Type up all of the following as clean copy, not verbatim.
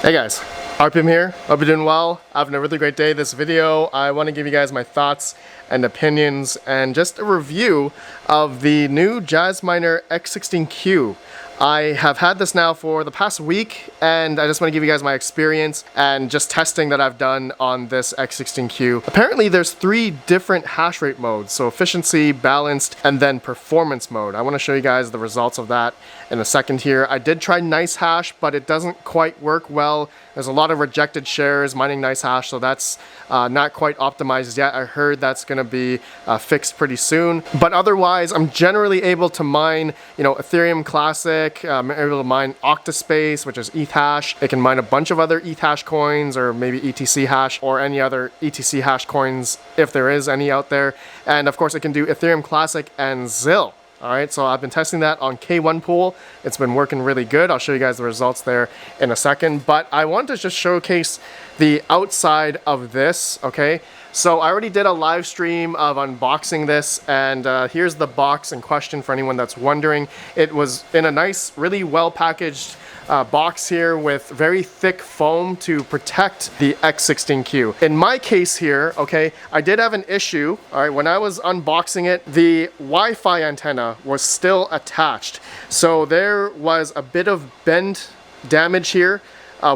Hey guys, RPM here. Hope you're doing well. Having a really great day. This video, I want to give you guys my thoughts and opinions and just a review of the new Jasminer X16Q. I have had this now for the past week, and I just want to give you guys my experience and just testing that I've done on this X16Q. Apparently there's 3 different hash rate modes, so efficiency, balanced, and then performance mode. I want to show you guys the results of that in a second here. I did try Nicehash, but it doesn't quite work well. There's a lot of rejected shares mining Nicehash, so that's not quite optimized yet. I heard that's going to be fixed pretty soon. But otherwise, I'm generally able to mine, Ethereum Classic. I'm able to mine Octaspace, which is ETH-hash. It can mine a bunch of other ETH-hash coins, or maybe ETC-hash, or any other ETC-hash coins, if there is any out there. And of course, it can do Ethereum Classic and Zill. Alright, so I've been testing that on K1 pool. It's been working really good. I'll show you guys the results there in a second. But I want to just showcase the outside of this, okay? So I already did a live stream of unboxing this, and here's the box in question for anyone that's wondering. It was in a nice, really well packaged box here with very thick foam to protect the X16Q. In my case here, okay, I did have an issue. All right, when I was unboxing it, the Wi-Fi antenna was still attached. So there was a bit of bend damage here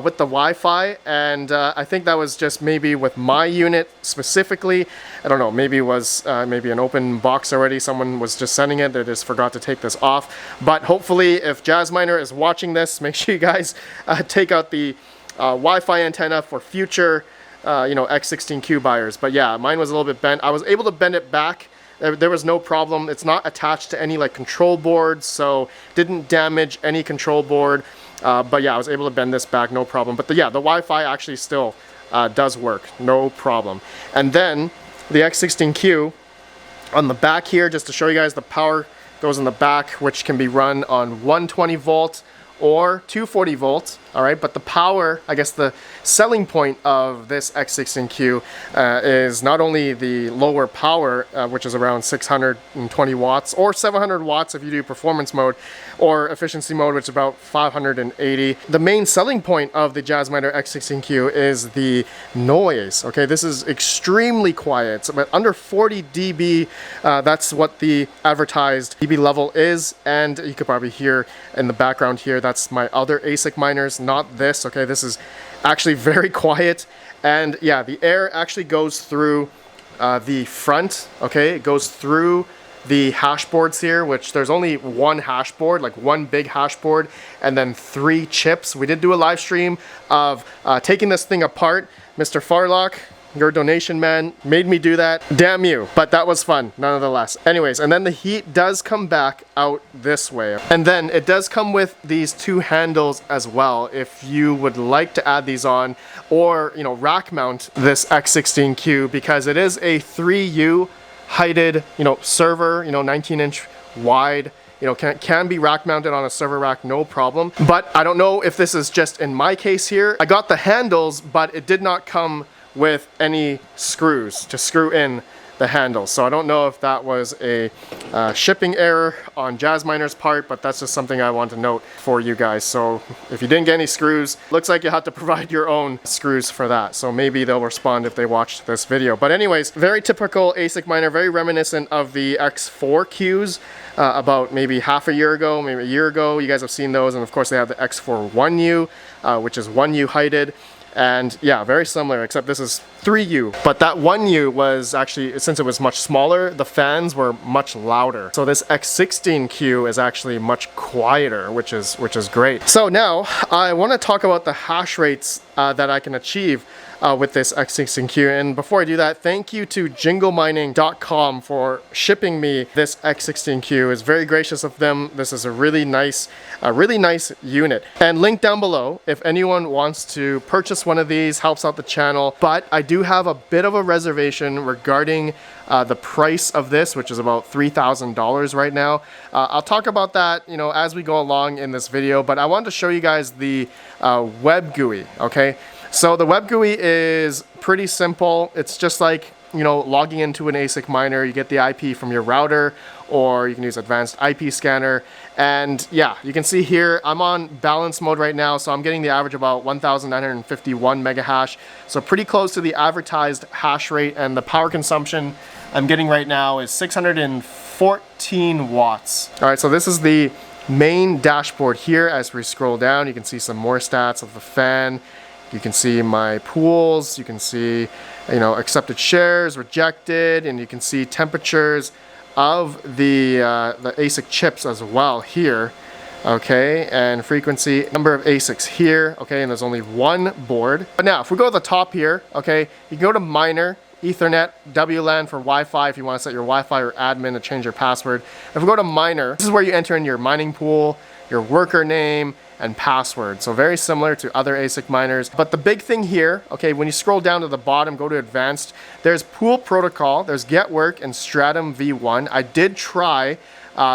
with the Wi-Fi, and I think that was just maybe with my unit specifically. I don't know, maybe it was maybe an open box already. Someone was just sending it, they just forgot to take this off. But hopefully, if Jasminer is watching this, make sure you guys take out the Wi-Fi antenna for future X16Q buyers. But yeah, mine was a little bit bent. I was able to bend it back. There was no problem. It's not attached to any control boards, so didn't damage any control board. But yeah, I was able to bend this back, no problem. But the Wi-Fi actually still does work, no problem. And then the X16Q on the back here, just to show you guys, the power goes in the back, which can be run on 120 volt or 240 volts. All right, but the power, I guess the selling point of this X16Q is not only the lower power, which is around 620 watts or 700 watts if you do performance mode, or efficiency mode, which is about 580. The main selling point of the Jasminer X16Q is the noise. Okay, this is extremely quiet. It's about under 40 dB. That's what the advertised dB level is, and you could probably hear in the background here, that's my other ASIC miners, not this. Okay, this is actually very quiet, and yeah, the air actually goes through the front. Okay, it goes through the hash boards here, which there's only one hash board, like one big hash board, and then 3 chips. We did do a live stream of taking this thing apart. Mr. Farlock, your donation man made me do that. Damn you. But that was fun, nonetheless. Anyways, and then the heat does come back out this way. And then it does come with these 2 handles as well, if you would like to add these on, or, rack mount this X16Q, because it is a 3U heighted, server, 19-inch wide. Can be rack mounted on a server rack, no problem. But I don't know if this is just in my case here. I got the handles, but it did not come with any screws to screw in the handles. So I don't know if that was a shipping error on Jasminer's part, but that's just something I want to note for you guys. So if you didn't get any screws, looks like you have to provide your own screws for that. So maybe they'll respond if they watched this video. But anyways, very typical ASIC miner, very reminiscent of the X4Qs about maybe half a year ago, maybe a year ago. You guys have seen those. And of course they have the X4 1U, which is 1U heighted. And yeah, very similar, except this is 3U. But that 1U was actually, since it was much smaller, the fans were much louder. So this X16Q is actually much quieter, which is great. So now I want to talk about the hash rates that I can achieve with this X16Q. And before I do that, thank you to jinglemining.com for shipping me this X16Q. It's very gracious of them. This is a really nice unit. And link down below if anyone wants to purchase one of these, helps out the channel. But I do have a bit of a reservation regarding the price of this, which is about $3,000 right now. I'll talk about that, as we go along in this video. But I wanted to show you guys the web GUI. Okay. So the web GUI is pretty simple. It's just like, logging into an ASIC miner. You get the IP from your router, or you can use advanced IP scanner, And yeah, you can see here, I'm on balance mode right now, so I'm getting the average about 1,951 mega hash. So pretty close to the advertised hash rate, and the power consumption I'm getting right now is 614 watts. All right, so this is the main dashboard here. As we scroll down, you can see some more stats of the fan. You can see my pools, you can see, accepted shares, rejected, and you can see temperatures of the ASIC chips as well here, okay, and frequency, number of ASICs here, okay, and there's only one board. But now, if we go to the top here, okay, you can go to miner, Ethernet, WLAN for Wi-Fi if you want to set your Wi-Fi or admin to change your password. If we go to miner, this is where you enter in your mining pool, your worker name, and password. So very similar to other ASIC miners. But the big thing here, okay, when you scroll down to the bottom, go to advanced, there's pool protocol, there's Getwork and Stratum v1. I did try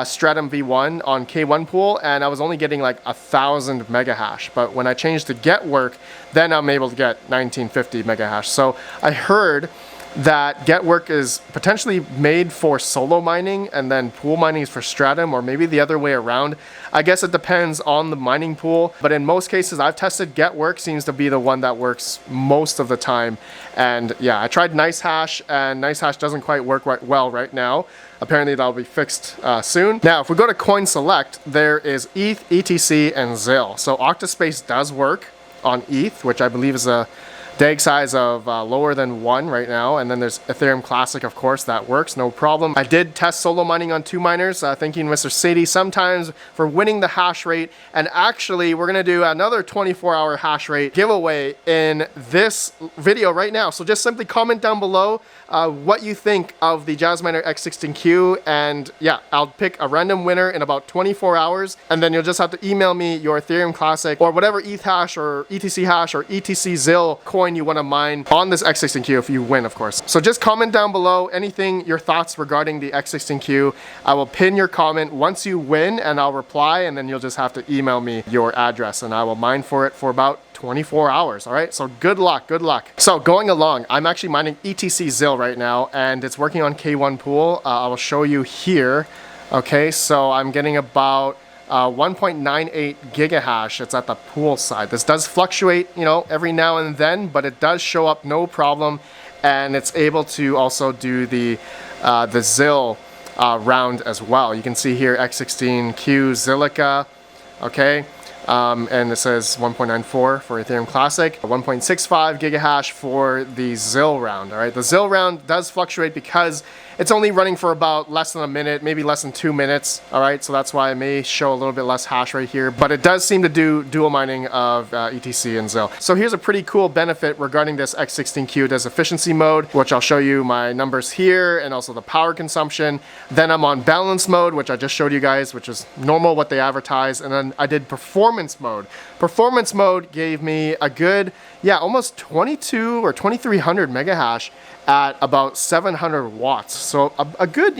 Stratum v1 on K1 pool, and I was only getting like 1,000 mega hash. But when I changed to Getwork, then I'm able to get 1950 mega hash. So I heard that Getwork is potentially made for solo mining, and then pool mining is for Stratum, or maybe the other way around. I guess it depends on the mining pool, but in most cases I've tested, Getwork seems to be the one that works most of the time. And yeah, I tried Nicehash, and Nicehash doesn't quite work well right now. Apparently that'll be fixed soon. Now, if we go to coin select, there is ETH, ETC, and ZIL. So Octaspace does work on ETH, which I believe is a DAG size of lower than 1 right now, and then there's Ethereum Classic, of course, that works, no problem. I did test solo mining on 2 miners, thanking Mr. Sadie sometimes for winning the hash rate, and actually we're gonna do another 24-hour hash rate giveaway in this video right now. So just simply comment down below what you think of the Jasminer X16Q, and yeah, I'll pick a random winner in about 24 hours, and then you'll just have to email me your Ethereum Classic or whatever ETH hash or ETC hash or ETC ZIL coin you want to mine on this X16Q if you win, of course. So just comment down below anything, your thoughts regarding the X16Q. I will pin your comment once you win, and I'll reply, and then you'll just have to email me your address, and I will mine for it for about 24 hours. All right, so good luck, good luck. So going along, I'm actually mining ETC ZIL right now, and it's working on K1 pool. I will show you here. Okay, so I'm getting about 1.98 gigahash. It's at the pool side. This does fluctuate, every now and then, but it does show up no problem, and it's able to also do the ZIL round as well. You can see here X16Q zilliqa, okay, and it says 1.94 for Ethereum Classic, 1.65 gigahash for the ZIL round. All right, the ZIL round does fluctuate because it's only running for about less than a minute, maybe less than 2 minutes. All right, so that's why it may show a little bit less hash rate here, but it does seem to do dual mining of ETC and ZIL. So here's a pretty cool benefit regarding this X16Q. It does efficiency mode, which I'll show you my numbers here, and also the power consumption. Then I'm on balance mode, which I just showed you guys, which is normal, what they advertise. And then I did performance mode. Performance mode gave me a good, almost 22 or 2300 mega hash at about 700 watts. So a good,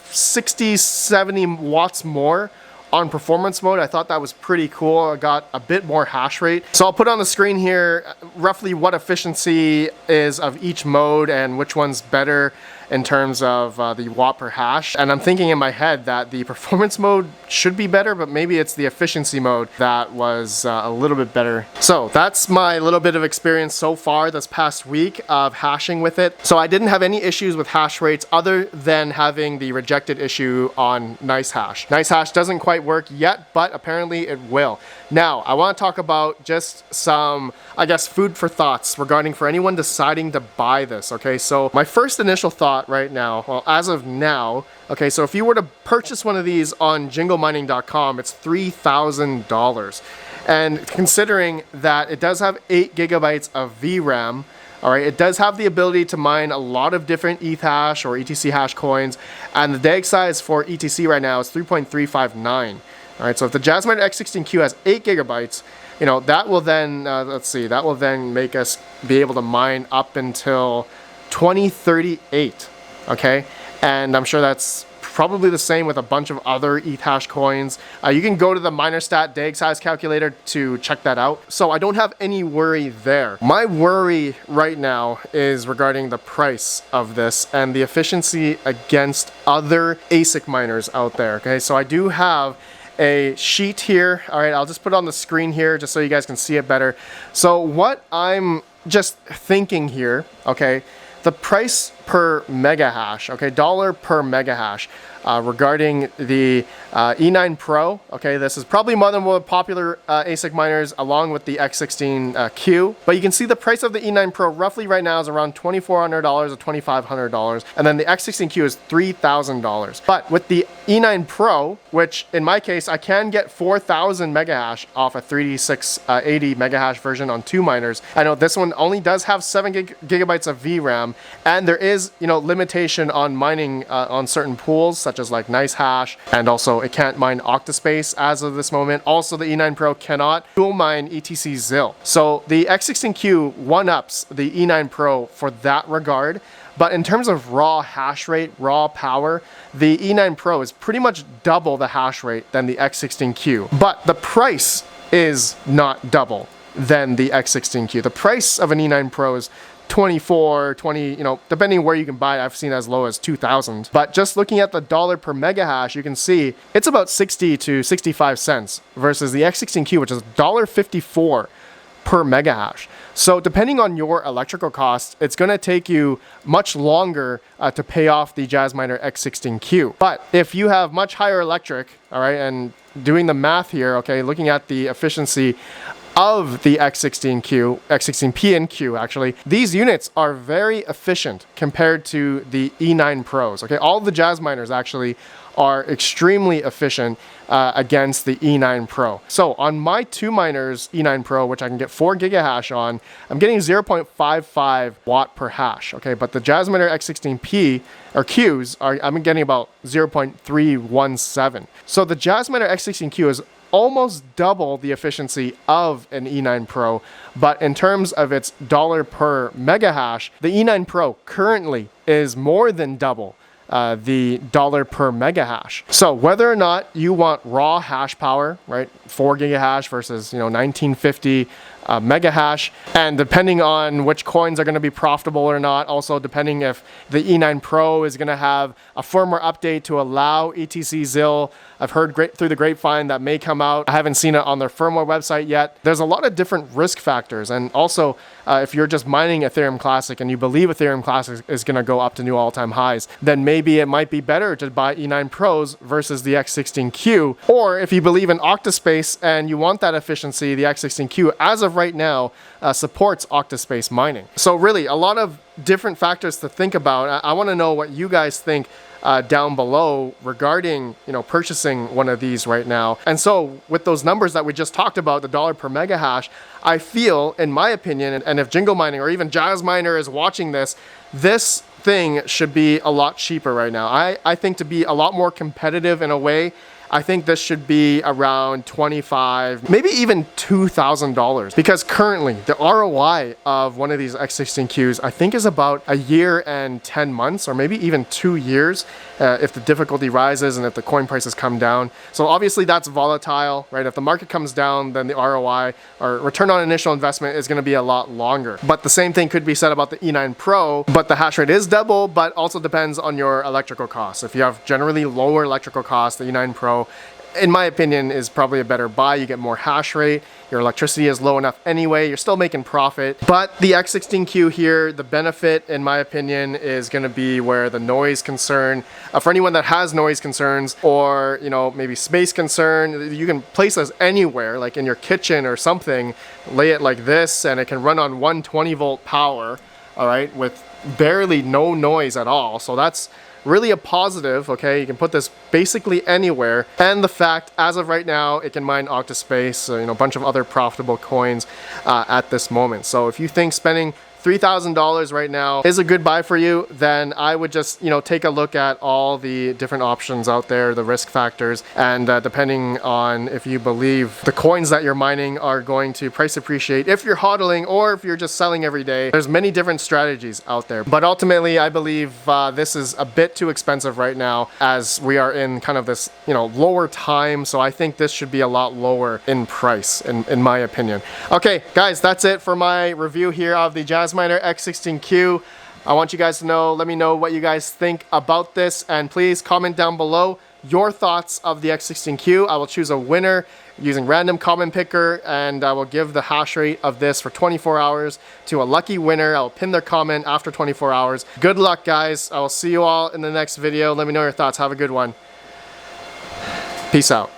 60, 70 watts more on performance mode. I thought that was pretty cool. I got a bit more hash rate. So I'll put on the screen here roughly what efficiency is of each mode and which one's better in terms of the watt per hash. And I'm thinking in my head that the performance mode should be better, but maybe it's the efficiency mode that was a little bit better. So that's my little bit of experience so far this past week of hashing with it. So I didn't have any issues with hash rates other than having the rejected issue on Nicehash. Nicehash doesn't quite work yet, but apparently it will. Now, I want to talk about just some, food for thoughts regarding for anyone deciding to buy this, okay? So my first initial thought right now, well, as of now, okay, so if you were to purchase one of these on jinglemining.com, it's $3,000. And considering that it does have 8 gigabytes of VRAM, all right, it does have the ability to mine a lot of different ETH hash or ETC hash coins, and the DAG size for ETC right now is 3.359. All right, so if the Jasminer X16Q has 8 gigabytes, that will then, that will then make us be able to mine up until 2038, okay? And I'm sure that's probably the same with a bunch of other ETH hash coins. You can go to the MinerStat DAG size calculator to check that out. So I don't have any worry there. My worry right now is regarding the price of this and the efficiency against other ASIC miners out there, okay? So I do have a sheet here. All right, I'll just put it on the screen here just so you guys can see it better. So what I'm just thinking here, okay, the price per mega hash, okay, dollar per mega hash, regarding the E9 Pro, okay, this is probably one of the more popular ASIC miners along with the X16Q, but you can see the price of the E9 Pro roughly right now is around $2,400 or $2,500, and then the X16Q is $3,000. But with the E9 Pro, which in my case, I can get 4,000 mega hash off a 3D680 mega hash version on 2 miners. I know this one only does have 7 gigabytes of VRAM, and there is, you know, limitation on mining on certain pools, such as like Nicehash, and also it can't mine Octaspace as of this moment. Also, the E9 Pro cannot dual mine etc ZIL. So the X16Q one-ups the E9 Pro for that regard. But in terms of raw hash rate, raw power, the E9 Pro is pretty much double the hash rate than the X16Q. But the price is not double than the X16Q. The price of an E9 Pro is 24, 20, you know, depending where you can buy it. I've seen as low as 2,000. But just looking at the dollar per mega hash, you can see it's about 60 to 65 cents versus the X16Q, which is $1.54 per mega hash. So depending on your electrical costs, it's going to take you much longer to pay off the Jasminer X16Q. But if you have much higher electric, all right, and doing the math here, okay, looking at the efficiency of the X16Q, X16P and Q actually, these units are very efficient compared to the E9 Pros. Okay, all the Jasminers actually are extremely efficient against the E9 Pro. So on my 2 miners E9 Pro, which I can get 4 gigahash on, I'm getting 0.55 watt per hash. Okay, but the Jasminer X16P or Qs I'm getting about 0.317. So the Jasminer X16Q is almost double the efficiency of an E9 Pro, but in terms of its dollar per mega hash, the E9 Pro currently is more than double the dollar per mega hash. So whether or not you want raw hash power, right, 4 gigahash versus 1950 mega hash, and depending on which coins are going to be profitable or not, also depending if the E9 Pro is going to have a firmware update to allow etc ZIL. I've heard through the grapevine that may come out. I haven't seen it on their firmware website yet. There's a lot of different risk factors, and also if you're just mining Ethereum Classic and you believe Ethereum Classic is going to go up to new all-time highs, then maybe it might be better to buy E9 Pros versus the X16Q. Or if you believe in Octaspace and you want that efficiency, the X16Q as of right now supports Octaspace mining. So really a lot of different factors to think about. I want to know what you guys think down below regarding purchasing one of these right now. And so with those numbers that we just talked about, the dollar per mega hash, I feel, in my opinion, and if Jingle Mining or even Jasminer is watching this thing should be a lot cheaper right now. I think to be a lot more competitive in a way, I think this should be around $25, maybe even $2,000, because currently the ROI of one of these X16Qs I think is about a year and 10 months, or maybe even 2 years if the difficulty rises and if the coin prices come down. So obviously that's volatile, right? If the market comes down, then the ROI or return on initial investment is going to be a lot longer. But the same thing could be said about the E9 Pro, but the hash rate is double, but also depends on your electrical costs. If you have generally lower electrical costs, the E9 Pro, in my opinion, is probably a better buy. You get more hash rate, your electricity is low enough anyway, you're still making profit. But the X16Q here, the benefit, in my opinion, is going to be where the noise concern, for anyone that has noise concerns or maybe space concern, you can place this anywhere, like in your kitchen or something, lay it like this, and it can run on 120 volt power, all right, with barely no noise at all. So that's really a positive. Okay, you can put this basically anywhere, and the fact as of right now it can mine Octaspace, a bunch of other profitable coins at this moment. So if you think spending $3,000 right now is a good buy for you, then I would just take a look at all the different options out there, the risk factors, and depending on if you believe the coins that you're mining are going to price appreciate, if you're hodling or if you're just selling every day. There's many different strategies out there, but ultimately I believe this is a bit too expensive right now, as we are in kind of this lower time. So I think this should be a lot lower in price, in my opinion. Okay guys, that's it for my review here of the Jasminer X16Q. I want you guys to know, let me know what you guys think about this, and please comment down below your thoughts of the X16Q. I will choose a winner using random comment picker, and I will give the hash rate of this for 24 hours to a lucky winner. I'll pin their comment after 24 hours. Good luck, guys. I will see you all in the next video. Let me know your thoughts. Have a good one. Peace out.